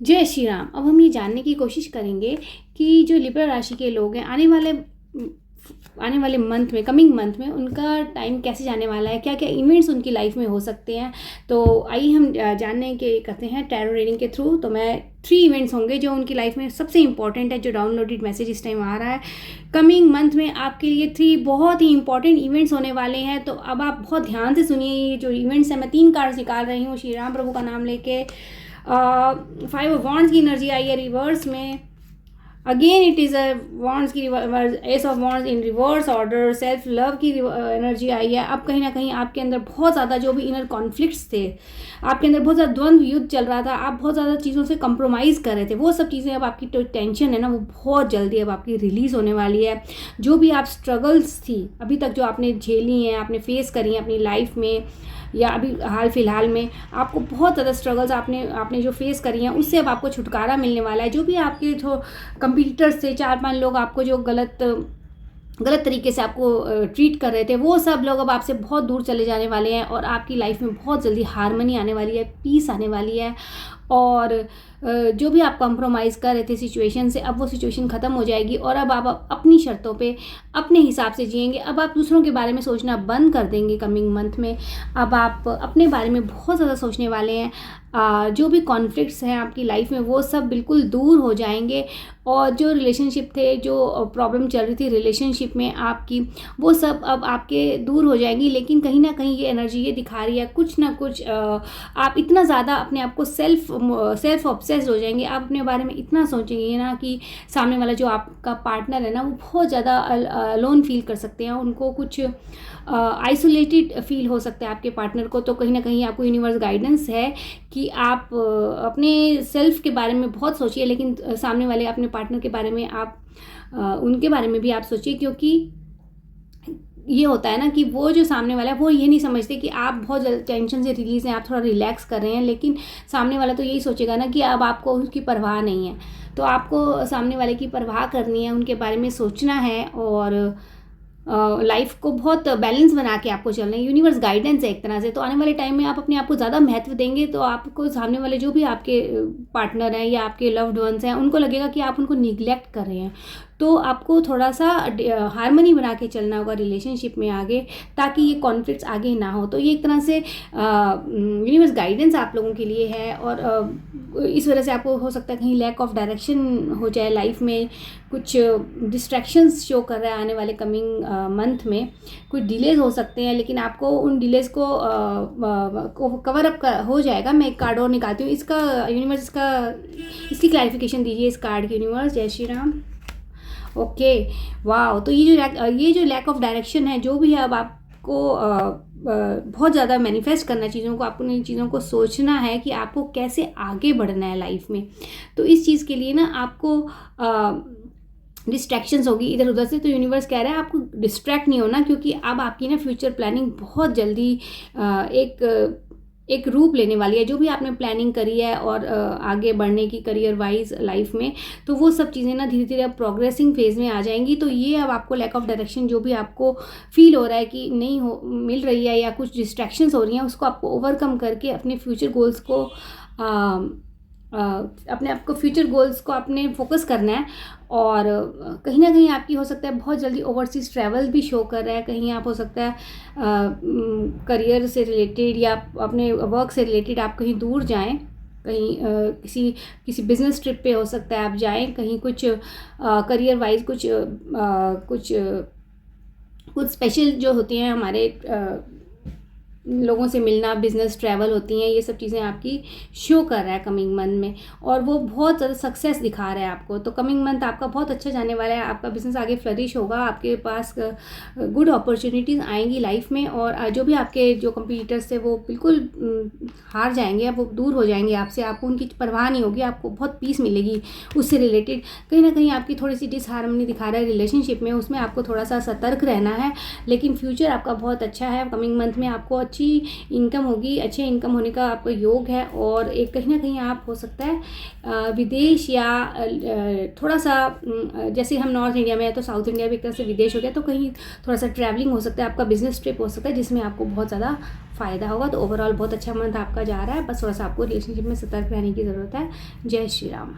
जय श्री राम। अब हम ये जानने की कोशिश करेंगे कि जो लिब्रा राशि के लोग हैं आने वाले मंथ में, कमिंग मंथ में उनका टाइम कैसे जाने वाला है, क्या क्या इवेंट्स उनकी लाइफ में हो सकते हैं। तो आइए हम जानने के करते हैं टैरो रीडिंग के थ्रू। तो मैं 3 इवेंट्स होंगे जो उनकी लाइफ में सबसे इंपॉर्टेंट है, जो डाउनलोडेड मैसेज इस टाइम आ रहा है। कमिंग मंथ में आपके लिए 3 बहुत ही इंपॉर्टेंट इवेंट्स होने वाले हैं। तो अब आप बहुत ध्यान से सुनिए। ये जो इवेंट्स हैं, मैं 3 कार्ड्स निकाल रही हूँ श्री राम प्रभु का नाम लेके। 5 ऑफ वॉन्ड्स की एनर्जी आई है रिवर्स में। Again it is a wands की ace of wands in reverse order. Self love की एनर्जी आई है। अब कहीं ना कहीं आपके अंदर बहुत ज़्यादा जो भी इनर कॉन्फ्लिक्ट्स थे, आपके अंदर बहुत ज़्यादा द्वंद्व युद्ध चल रहा था, आप बहुत ज़्यादा चीज़ों से कंप्रोमाइज़ कर रहे थे, वो सब चीज़ें अब आपकी जो टेंशन है ना, वो बहुत जल्दी अब आपकी रिलीज़ होने वाली है। जो भी आप स्ट्रगल्स थी अभी तक, जो आपने झेली हैं, आपने फेस करी हैं अपनी लाइफ में, या अभी हाल फिलहाल में आपको बहुत ज़्यादा स्ट्रगल्स आपने जो फेस करी हैं, उससे अब आपको छुटकारा मिलने वाला है। जो भी आपके जो कंपटीटर्स थे, 4-5 लोग आपको जो गलत तरीके से आपको ट्रीट कर रहे थे, वो सब लोग अब आपसे बहुत दूर चले जाने वाले हैं और आपकी लाइफ में बहुत जल्दी हार्मनी आने वाली है, पीस आने वाली है। और जो भी आप कंप्रोमाइज़ कर रहे थे सिचुएशन से, अब वो सिचुएशन ख़त्म हो जाएगी और अब आप अपनी शर्तों पे अपने हिसाब से जिएंगे। अब आप दूसरों के बारे में सोचना बंद कर देंगे कमिंग मंथ में। अब आप अपने बारे में बहुत ज़्यादा सोचने वाले हैं। जो भी कॉन्फ्लिक्ट्स हैं आपकी लाइफ में, वो सब बिल्कुल दूर हो जाएंगे। और जो रिलेशनशिप थे, जो प्रॉब्लम चल रही थी रिलेशनशिप में आपकी, वो सब अब आपके दूर हो जाएंगी। लेकिन कहीं ना कहीं ये एनर्जी ये दिखा रही है, कुछ ना कुछ आप इतना ज़्यादा अपने आप को सेल्फ ऑब्सेस्ड हो जाएंगे। आप अपने बारे में इतना सोचेंगे ना कि सामने वाला जो आपका पार्टनर है ना, वो बहुत ज़्यादा अलोन फील कर सकते हैं, उनको कुछ आइसोलेटेड फील हो सकता है आपके पार्टनर को। तो कहीं ना कहीं आपको यूनिवर्स गाइडेंस है कि आप अपने सेल्फ के बारे में बहुत सोचिए, लेकिन सामने वाले अपने पार्टनर के बारे में आप उनके बारे में भी आप सोचिए। क्योंकि ये होता है ना कि वो जो सामने वाला है, वो ये नहीं समझते कि आप बहुत टेंशन से रिलीज़ हैं, आप थोड़ा रिलैक्स कर रहे हैं, लेकिन सामने वाला तो यही सोचेगा ना कि अब आपको उसकी परवाह नहीं है। तो आपको सामने वाले की परवाह करनी है, उनके बारे में सोचना है और लाइफ को बहुत बैलेंस बना के आपको चलना है। यूनिवर्स गाइडेंस है एक तरह से। तो आने वाले टाइम में आप अपने आप को ज़्यादा महत्व देंगे, तो आपको सामने वाले जो भी आपके पार्टनर हैं या आपके लव्ड वंस हैं, उनको लगेगा कि आप उनको निगलेक्ट कर रहे हैं। तो आपको थोड़ा सा हार्मनी बना के चलना होगा रिलेशनशिप में आगे, ताकि ये कॉन्फ्लिक्ट्स आगे ना हो। तो ये एक तरह से यूनिवर्स गाइडेंस आप लोगों के लिए है। और इस वजह से आपको हो सकता है कहीं लैक ऑफ डायरेक्शन हो जाए लाइफ में, कुछ डिस्ट्रैक्शंस शो कर रहा है आने वाले कमिंग मंथ में। कुछ डिलेज हो सकते हैं, लेकिन आपको उन डिलेज को कवर अप हो जाएगा। मैं एक कार्ड और निकालती हूँ, इसका यूनिवर्स इसकी क्लैरिफिकेशन दीजिए इस कार्ड की यूनिवर्स। जय श्री राम। ओके, वाह। तो ये जो लैक ऑफ डायरेक्शन है, जो भी है, अब आपको बहुत ज़्यादा मैनिफेस्ट करना है चीज़ों को, आपको इन चीज़ों को सोचना है कि आपको कैसे आगे बढ़ना है लाइफ में। तो इस चीज़ के लिए ना आपको डिस्ट्रैक्शंस होगी इधर उधर से। तो यूनिवर्स कह रहा है आपको डिस्ट्रैक्ट नहीं होना, क्योंकि अब आपकी ना फ्यूचर प्लानिंग बहुत जल्दी एक रूप लेने वाली है। जो भी आपने प्लानिंग करी है और आगे बढ़ने की करियर वाइज लाइफ में, तो वो सब चीज़ें ना धीरे धीरे अब प्रोग्रेसिंग फेज में आ जाएंगी। तो ये अब आपको लैक ऑफ डायरेक्शन जो भी आपको फील हो रहा है कि नहीं मिल रही है, या कुछ डिस्ट्रैक्शंस हो रही हैं, उसको आपको ओवरकम करके अपने फ्यूचर गोल्स को अपने आप को फ्यूचर गोल्स को अपने फोकस करना है। और कहीं ना कहीं आपकी हो सकता है बहुत जल्दी ओवरसीज ट्रैवल भी शो कर रहा है। कहीं आप हो सकता है करियर से रिलेटेड या अपने वर्क से रिलेटेड आप कहीं दूर जाएं, कहीं किसी बिजनेस ट्रिप पे हो सकता है आप जाएं, कहीं कुछ करियर वाइज कुछ स्पेशल जो होती हैं हमारे लोगों से मिलना, बिजनेस ट्रैवल होती हैं, ये सब चीज़ें आपकी शो कर रहा है कमिंग मंथ में। और वो बहुत ज़्यादा सक्सेस दिखा रहा है आपको। तो कमिंग मंथ आपका बहुत अच्छा जाने वाला है। आपका बिजनेस आगे फ्लरिश होगा, आपके पास गुड अपॉर्चुनिटीज़ आएंगी लाइफ में। और जो भी आपके जो कंपटीटर्स थे, वो बिल्कुल हार जाएंगे, अब वो दूर हो जाएंगे आपसे। आपको उनकी परवाह नहीं होगी, आपको बहुत पीस मिलेगी उससे रिलेटेड। कहीं ना कहीं आपकी थोड़ी सी डिसहार्मनी दिखा रहा है रिलेशनशिप में, उसमें आपको थोड़ा सा सतर्क रहना है। लेकिन फ्यूचर आपका बहुत अच्छा है। कमिंग मंथ में आपको अच्छी अच्छी इनकम होगी, अच्छे इनकम होने का आपका योग है। और एक कहीं ना कहीं आप हो सकता है विदेश या थोड़ा सा जैसे हम नॉर्थ इंडिया में है तो साउथ इंडिया भी एक तरह से विदेश हो गया, तो कहीं थोड़ा सा ट्रैवलिंग हो सकता है, आपका बिजनेस ट्रिप हो सकता है जिसमें आपको बहुत ज़्यादा फ़ायदा होगा। तो ओवरऑल बहुत अच्छा मंथ आपका जा रहा है, बस थोड़ा सा आपको रिलेशनशिप में सतर्क रहने की ज़रूरत है। जय श्री राम।